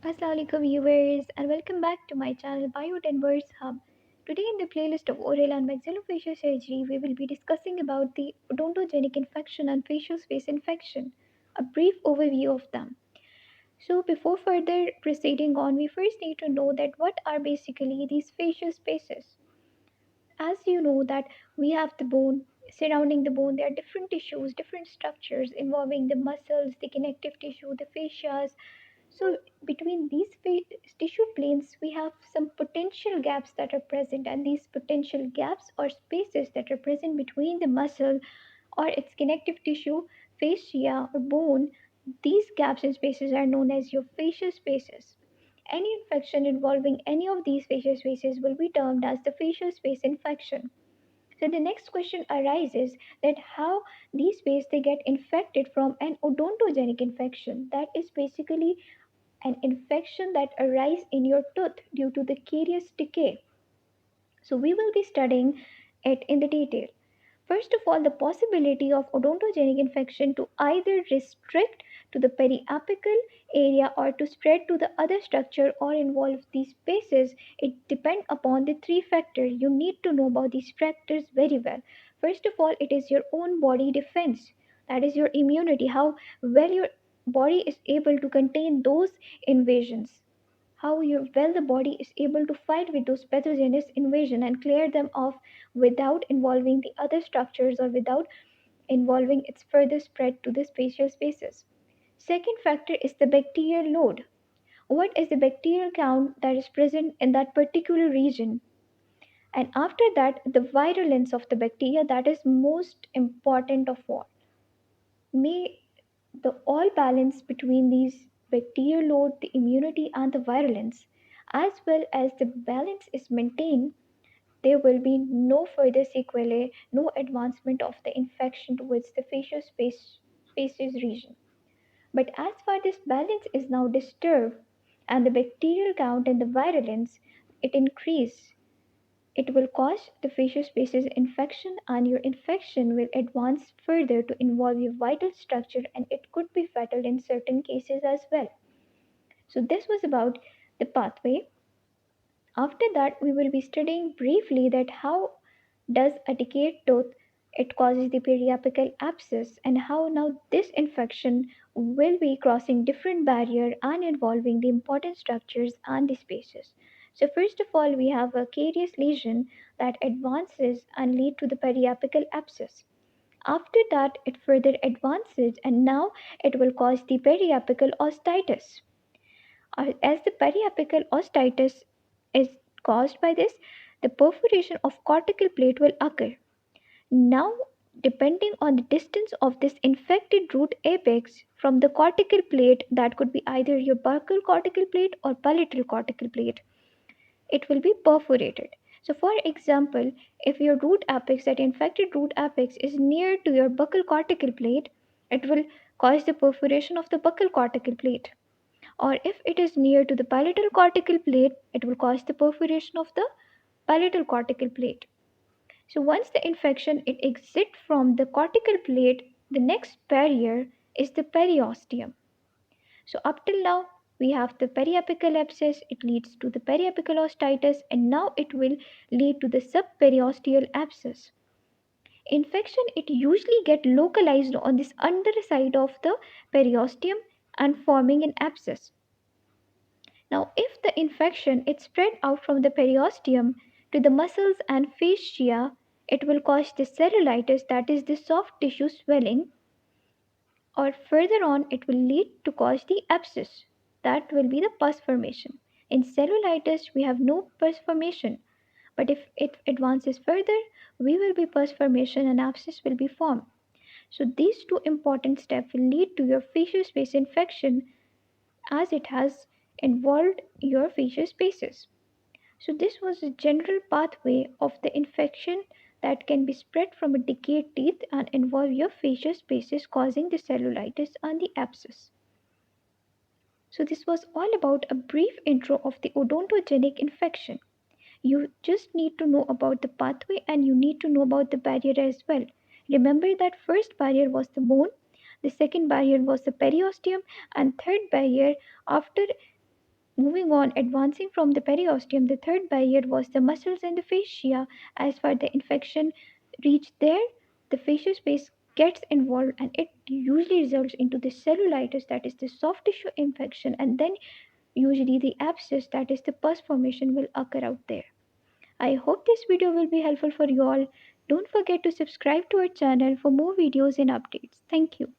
Assalamualaikum viewers and welcome back to my channel Biodenverse Hub. Today in the playlist of oral and maxillofacial surgery, we will be discussing about the odontogenic infection and facial space infection. A brief overview of them. So before further proceeding on, we first need to know that what are basically these facial spaces. As you know that we have the bone, surrounding the bone there are different tissues, different structures involving the muscles, the connective tissue, the fascias. So between these tissue planes, we have some potential gaps that are present, and these potential gaps or spaces that are present between the muscle or its connective tissue, fascia or bone, these gaps and spaces are known as your facial spaces. Any infection involving any of these facial spaces will be termed as the facial space infection. So the next question arises that how these spaces they get infected from an odontogenic infection. That is basically an infection that arises in your tooth due to the carious decay. So we will be studying it in the detail. First of all, the possibility of odontogenic infection to either restrict to the periapical area or to spread to the other structure or involve these spaces, it depends upon the three factors. You need to know about these factors very well. First of all, it is your own body defense. That is your immunity, how well your body is able to contain those invasions, how well the body is able to fight with those pathogenous invasion and clear them off without involving the other structures or without involving its further spread to the spatial spaces. Second factor is the bacterial load. What is the bacterial count that is present in that particular region? And after that, the virulence of the bacteria, that is most important of all. May the all balance between these bacterial load, the immunity, and the virulence, as well as the balance is maintained, there will be no further sequelae, no advancement of the infection towards the facial spaces region. But as far this balance is now disturbed and the bacterial count and the virulence it increase, it will cause the facial spaces infection, and your infection will advance further to involve your vital structure, and it could be fatal in certain cases as well. So this was about the pathway. After that, we will be studying briefly that how does a decayed tooth it causes the periapical abscess, and how now this infection will be crossing different barrier and involving the important structures and the spaces. So first of all, we have a carious lesion that advances and lead to the periapical abscess. After that, it further advances and now it will cause the periapical osteitis. As the periapical osteitis is caused by this, the perforation of cortical plate will occur. Now, depending on the distance of this infected root apex from the cortical plate, that could be either your buccal cortical plate or palatal cortical plate, it will be perforated. So, for example, if your root apex, that infected root apex, is near to your buccal cortical plate, it will cause the perforation of the buccal cortical plate. Or if it is near to the palatal cortical plate, it will cause the perforation of the palatal cortical plate. So once the infection it exits from the cortical plate, the next barrier is the periosteum. So up till now we have the periapical abscess, it leads to the periapical osteitis, and now it will lead to the subperiosteal abscess. Infection it usually get localized on this underside of the periosteum and forming an abscess. Now, if the infection is spread out from the periosteum to the muscles and fascia, it will cause the cellulitis, that is the soft tissue swelling, or further on, it will lead to cause the abscess, that will be the pus formation. In cellulitis, we have no pus formation, but if it advances further, we will be pus formation and abscess will be formed. So, these two important steps will lead to your facial space infection as it has involved your facial spaces. So, this was a general pathway of the infection that can be spread from a decayed teeth and involve your facial spaces, causing the cellulitis and the abscess. So, this was all about a brief intro of the odontogenic infection. You just need to know about the pathway and you need to know about the barrier as well. Remember that first barrier was the bone, the second barrier was the periosteum, and third barrier after Moving on, advancing from the periosteum, the third barrier was the muscles and the fascia. As far the infection reached there, the facial space gets involved and it usually results into the cellulitis, that is the soft tissue infection, and then usually the abscess, that is the pus formation, will occur out there. I hope this video will be helpful for you all. Don't forget to subscribe to our channel for more videos and updates. Thank you.